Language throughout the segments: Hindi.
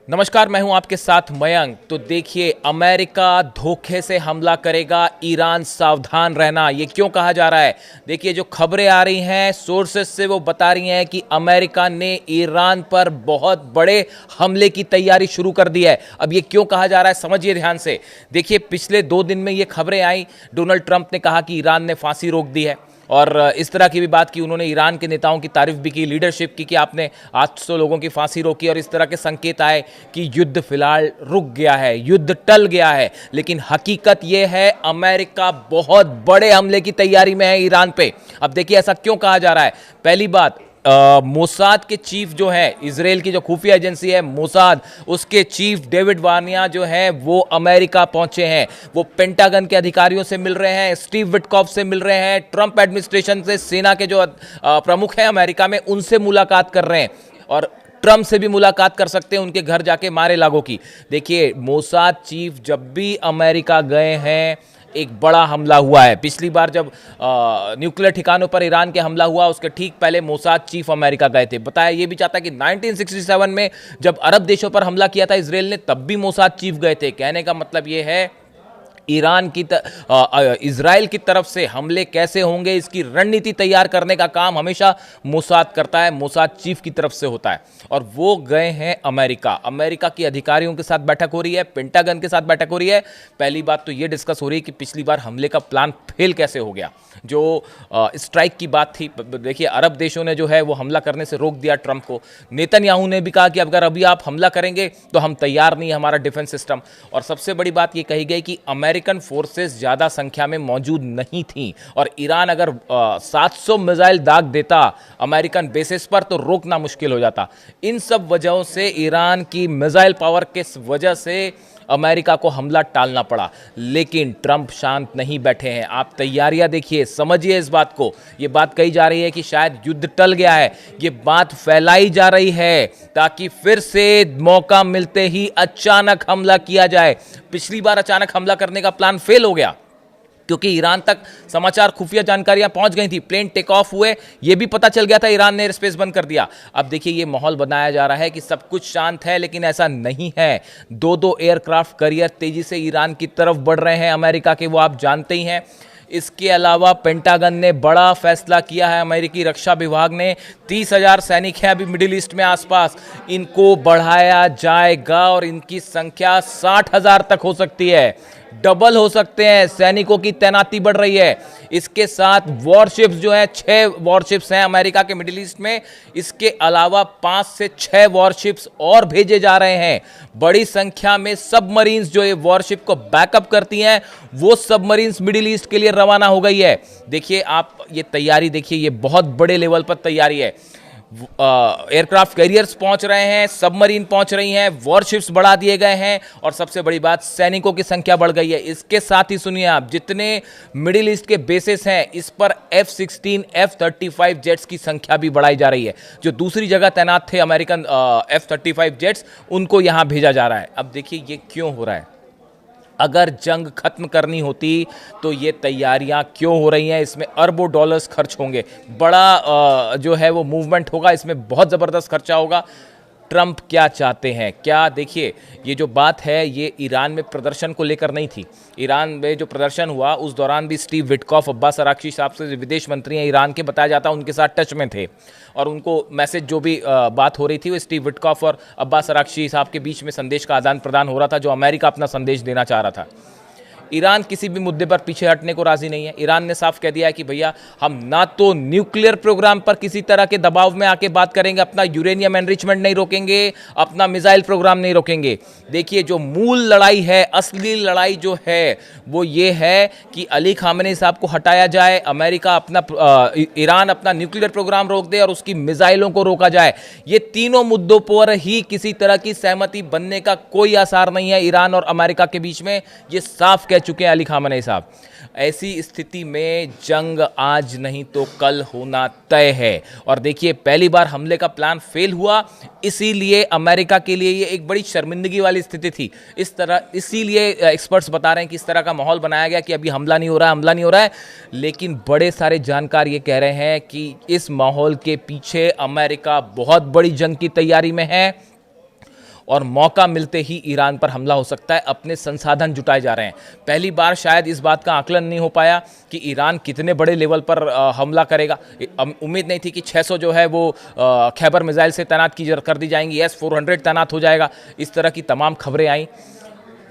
नमस्कार, मैं हूं आपके साथ मयंक। तो देखिए, अमेरिका धोखे से हमला करेगा, ईरान सावधान रहना, ये क्यों कहा जा रहा है? देखिए, जो खबरें आ रही हैं सोर्सेस से वो बता रही हैं कि अमेरिका ने ईरान पर बहुत बड़े हमले की तैयारी शुरू कर दी है। अब ये क्यों कहा जा रहा है, समझिए ध्यान से। देखिए, पिछले 2 दिन में ये खबरें आई, डोनाल्ड ट्रंप ने कहा कि ईरान ने फांसी रोक दी है और इस तरह की भी बात की। उन्होंने ईरान के नेताओं की तारीफ भी की, लीडरशिप की कि आपने 800 लोगों की फांसी रोकी, और इस तरह के संकेत आए कि युद्ध फिलहाल रुक गया है, युद्ध टल गया है। लेकिन हकीकत यह है, अमेरिका बहुत बड़े हमले की तैयारी में है ईरान पे। अब देखिए, ऐसा क्यों कहा जा रहा है। पहली बात, मोसाद के चीफ जो है, इजराइल की जो खुफिया एजेंसी है मोसाद, उसके चीफ डेविड वार्निया जो है वो अमेरिका पहुंचे हैं। वो पेंटागन के अधिकारियों से मिल रहे हैं, स्टीव विटकॉफ से मिल रहे हैं, ट्रंप एडमिनिस्ट्रेशन से, सेना के जो प्रमुख हैं अमेरिका में, उनसे मुलाकात कर रहे हैं और ट्रंप से भी मुलाकात कर सकते हैं, उनके घर जाके मारे लागो की। देखिए, मोसाद चीफ जब भी अमेरिका गए हैं एक बड़ा हमला हुआ है। पिछली बार जब न्यूक्लियर ठिकानों पर ईरान के हमला हुआ, उसके ठीक पहले मोसाद चीफ अमेरिका गए थे। बताया ये भी जाता है कि 1967 में जब अरब देशों पर हमला किया था इजराइल ने, तब भी मोसाद चीफ गए थे। कहने का मतलब ये है, ईरान की इजराइल की तरफ से हमले कैसे होंगे, इसकी रणनीति तैयार करने का काम हमेशा मोसाद करता है, मोसाद चीफ की तरफ से होता है। और वो गए हैं अमेरिका। अमेरिका के अधिकारियों के साथ बैठक हो रही है, पेंटागन के साथ बैठक हो रही है। पहली बात तो ये डिस्कस हो रही है कि पिछली बार हमले का प्लान फेल कैसे हो गया। जो स्ट्राइक की बात थी, देखिए अरब देशों ने जो है वो हमला करने से रोक दिया ट्रंप को। नेतन्याहू ने भी कहा कि अगर अभी आप हमला करेंगे तो हम तैयार नहीं, हमारा डिफेंस सिस्टम। और सबसे बड़ी बात ये कही गई कि अमेरिकन फोर्सेस ज्यादा संख्या में मौजूद नहीं थी, और ईरान अगर 700 मिसाइल दाग देता अमेरिकन बेसिस पर तो रोकना मुश्किल हो जाता। इन सब वजहों से, ईरान की मिसाइल पावर के वजह से अमेरिका को हमला टालना पड़ा। लेकिन ट्रंप शांत नहीं बैठे हैं। आप तैयारियां देखिए, समझिए इस बात को। यह बात कही जा रही है कि शायद युद्ध टल गया है, यह बात फैलाई जा रही है ताकि फिर से मौका मिलते ही अचानक हमला किया जाए। पिछली बार अचानक हमला करने का प्लान फेल हो गया क्योंकि ईरान तक समाचार खुफिया जानकारियां पहुंच गई थी, प्लेन टेक ऑफ हुए, यह भी पता चल गया था, ईरान ने एयर स्पेस बंद कर दिया। अब देखिए, यह माहौल बनाया जा रहा है कि सब कुछ शांत है, लेकिन ऐसा नहीं है। दो एयरक्राफ्ट कैरियर तेजी से ईरान की तरफ बढ़ रहे हैं अमेरिका के, वो आप जानते ही हैं। इसके अलावा पेंटागन ने बड़ा फैसला किया है, अमेरिकी रक्षा विभाग ने 30,000 सैनिक हैं अभी मिडिल ईस्ट में आसपास, इनको बढ़ाया जाएगा और इनकी संख्या 60,000 तक हो सकती है, डबल हो सकते हैं। सैनिकों की तैनाती बढ़ रही है। इसके साथ वॉरशिप्स जो है, 6 वॉरशिप्स हैं अमेरिका के मिडिल ईस्ट में। इसके अलावा 5 से 6 वॉरशिप्स और भेजे जा रहे हैं। बड़ी संख्या में सबमरीन्स जो ये वॉरशिप को बैकअप करती हैं, वो सबमरीन्स मिडिल ईस्ट के लिए रवाना हो गई है। देखिए, आप ये तैयारी देखिए, ये बहुत बड़े लेवल पर तैयारी है। एयरक्राफ्ट कैरियर्स पहुंच रहे हैं, सबमरीन पहुंच रही हैं, वॉरशिप्स बढ़ा दिए गए हैं, और सबसे बड़ी बात, सैनिकों की संख्या बढ़ गई है। इसके साथ ही सुनिए आप, जितने मिडिल ईस्ट के बेसिस हैं, इस पर F-16 F-35 जेट्स की संख्या भी बढ़ाई जा रही है। जो दूसरी जगह तैनात थे अमेरिकन F-35 जेट्स, उनको यहां भेजा जा रहा है। अब देखिए, ये क्यों हो रहा है। अगर जंग खत्म करनी होती तो ये तैयारियां क्यों हो रही हैं, इसमें अरबों डॉलर्स खर्च होंगे, बड़ा जो है वो मूवमेंट होगा, इसमें बहुत ज़बरदस्त खर्चा होगा। ट्रंप क्या चाहते हैं, क्या, देखिए, ये जो बात है ये ईरान में प्रदर्शन को लेकर नहीं थी। ईरान में जो प्रदर्शन हुआ उस दौरान भी स्टीव विटकॉफ, अब्बास अराक्ची साहब से, विदेश मंत्री हैं ईरान के, बताया जाता है उनके साथ टच में थे, और उनको मैसेज जो भी बात हो रही थी वो स्टीव विटकॉफ और अब्बास अराक्ची साहब के बीच में संदेश का आदान प्रदान हो रहा था, जो अमेरिका अपना संदेश देना चाह रहा था। ईरान किसी भी मुद्दे पर पीछे हटने को राजी नहीं है। ईरान ने साफ कह दिया है कि भैया, हम ना तो न्यूक्लियर प्रोग्राम पर किसी तरह के दबाव में आके बात करेंगे, अपना यूरेनियम एनरिचमेंट नहीं रोकेंगे, अपना मिसाइल प्रोग्राम नहीं रोकेंगे। देखिए, जो मूल लड़ाई है, असली लड़ाई जो है वो ये है कि अली खामेनी साहब को हटाया जाए, अमेरिका अपना ईरान अपना न्यूक्लियर प्रोग्राम रोक दे और उसकी मिसाइलों को रोका जाए। ये तीनों मुद्दों पर ही किसी तरह की सहमति बनने का कोई आसार नहीं है ईरान और अमेरिका के बीच में, ये साफ कह चुके हैं अली खामेनी साहब। ऐसी स्थिति में जंग आज नहीं तो कल होना तय है। और देखिए, पहली बार हमले का प्लान फेल हुआ, इसीलिए अमेरिका के लिए ये एक बड़ी शर्मिंदगी वाली स्थिति थी। इसीलिए एक्सपर्ट्स बता रहे हैं कि इस तरह का माहौल बनाया गया कि अभी हमला नहीं हो रहा है, हमला नहीं हो रहा है। लेकिन बड़े सारे जानकार ये कह रहे हैं कि इस माहौल के पीछे अमेरिका बहुत बड़ी जंग की तैयारी में है और मौका मिलते ही ईरान पर हमला हो सकता है। अपने संसाधन जुटाए जा रहे हैं। पहली बार शायद इस बात का आकलन नहीं हो पाया कि ईरान कितने बड़े लेवल पर हमला करेगा। उम्मीद नहीं थी कि 600 जो है वो खैबर मिसाइल से तैनात कर दी जाएंगी, S-400 तैनात हो जाएगा, इस तरह की तमाम खबरें आई।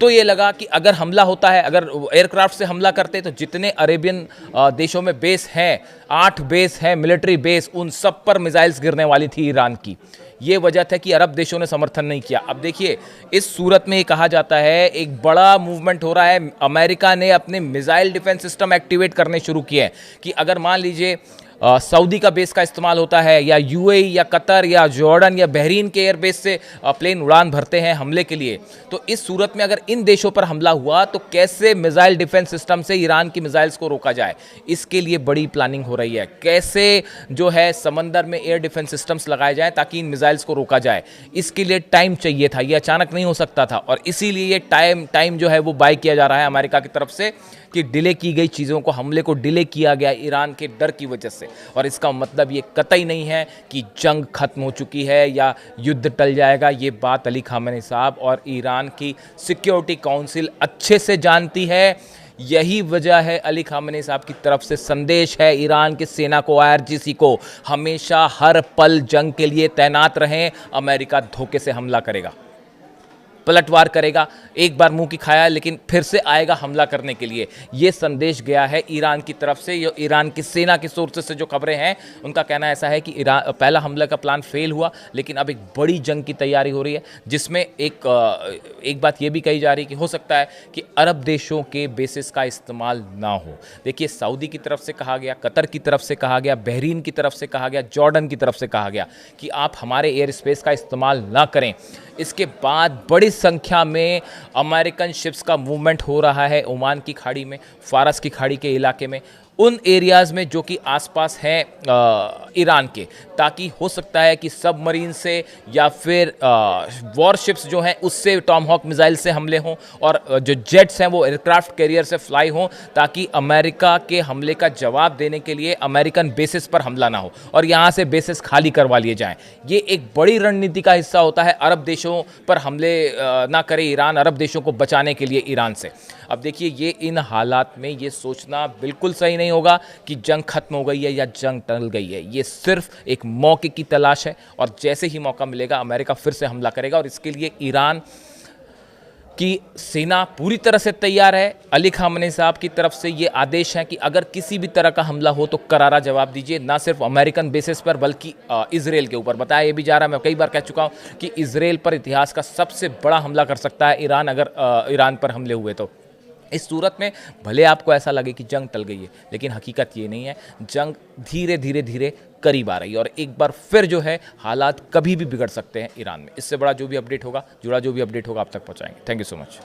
तो ये लगा कि अगर हमला होता है, अगर एयरक्राफ्ट से हमला करते तो जितने अरेबियन देशों में बेस हैं, 8 बेस हैं मिलिट्री बेस, उन सब पर मिसाइल्स गिरने वाली थी ईरान की। ये वजह था कि अरब देशों ने समर्थन नहीं किया। अब देखिए, इस सूरत में ये कहा जाता है एक बड़ा मूवमेंट हो रहा है। अमेरिका ने अपने मिसाइल डिफेंस सिस्टम एक्टिवेट करने शुरू किए हैं कि अगर मान लीजिए सऊदी का बेस का इस्तेमाल होता है, या यूएई या कतर या जॉर्डन या बहरीन के एयर बेस से प्लेन उड़ान भरते हैं हमले के लिए, तो इस सूरत में अगर इन देशों पर हमला हुआ तो कैसे मिसाइल डिफेंस सिस्टम से ईरान की मिसाइल्स को रोका जाए, इसके लिए बड़ी प्लानिंग हो रही है। कैसे जो है समंदर में एयर डिफेंस सिस्टम्स लगाए जाएं ताकि इन मिसाइल्स को रोका जाए, इसके लिए टाइम चाहिए था, ये अचानक नहीं हो सकता था। और इसीलिए ये टाइम जो है वो बाय किया जा रहा है अमेरिका की तरफ से कि डिले की गई चीज़ों को, हमले को डिले किया गया ईरान के डर की वजह से। और इसका मतलब ये कतई नहीं है कि जंग खत्म हो चुकी है या युद्ध टल जाएगा। ये बात अली खामेनी साहब और ईरान की सिक्योरिटी काउंसिल अच्छे से जानती है। यही वजह है अली खामेनी साहब की तरफ से संदेश है ईरान की सेना को, IRGC को, हमेशा हर पल जंग के लिए तैनात रहें। अमेरिका धोखे से हमला करेगा, पलटवार करेगा, एक बार मुंह की खाया लेकिन फिर से आएगा हमला करने के लिए। ये संदेश गया है ईरान की तरफ से। ये ईरान की सेना के सोर्सेज से जो खबरें हैं उनका कहना ऐसा है कि ईरान पहला हमला का प्लान फेल हुआ, लेकिन अब एक बड़ी जंग की तैयारी हो रही है, जिसमें एक बात ये भी कही जा रही है कि हो सकता है कि अरब देशों के बेसिस का इस्तेमाल ना हो। देखिए, सऊदी की तरफ से कहा गया, कतर की तरफ से कहा गया, बहरीन की तरफ से कहा गया, जॉर्डन की तरफ से कहा गया कि आप हमारे एयर स्पेस का इस्तेमाल ना करें। इसके बाद बड़ी संख्या में अमेरिकन शिप्स का मूवमेंट हो रहा है ओमान की खाड़ी में, फारस की खाड़ी के इलाके में, उन एरियाज़ में जो कि आसपास हैं ईरान के, ताकि हो सकता है कि सबमरीन से या फिर वॉरशिप्स जो हैं उससे, टॉमहॉक मिसाइल से हमले हों, और जो जेट्स हैं वो एयरक्राफ्ट कैरियर से फ्लाई हों, ताकि अमेरिका के हमले का जवाब देने के लिए अमेरिकन बेसिस पर हमला ना हो और यहाँ से बेसिस खाली करवा लिए जाएं। ये एक बड़ी रणनीति का हिस्सा होता है, अरब देशों पर हमले ना करे ईरान, अरब देशों को बचाने के लिए ईरान से। अब देखिए, ये इन हालात में ये सोचना बिल्कुल सही नहीं होगा कि जंग खत्म हो गई है या जंग टल गई है। ये सिर्फ एक मौके की तलाश है, और जैसे ही मौका मिलेगा अमेरिका फिर से हमला करेगा। और इसके लिए ईरान की सेना पूरी तरह से तैयार है। अली खामेनी साहब की तरफ से ये आदेश है कि अगर किसी भी तरह का हमला हो तो करारा जवाब दीजिए, ना सिर्फ अमेरिकन बेसिस पर बल्कि इजराइल के ऊपर। बताया ये भी जा रहा है, मैं कई बार कह चुका हूँ कि इजराइल पर इतिहास का सबसे बड़ा हमला कर सकता है ईरान, अगर ईरान पर हमले हुए तो। इस सूरत में भले आपको ऐसा लगे कि जंग टल गई है, लेकिन हकीकत ये नहीं है। जंग धीरे धीरे करीब आ रही है, और एक बार फिर जो है हालात कभी भी बिगड़ सकते हैं ईरान में। इससे बड़ा जो भी अपडेट होगा, जुड़ा जो भी अपडेट होगा, आप तक पहुंचाएंगे। Thank you so much.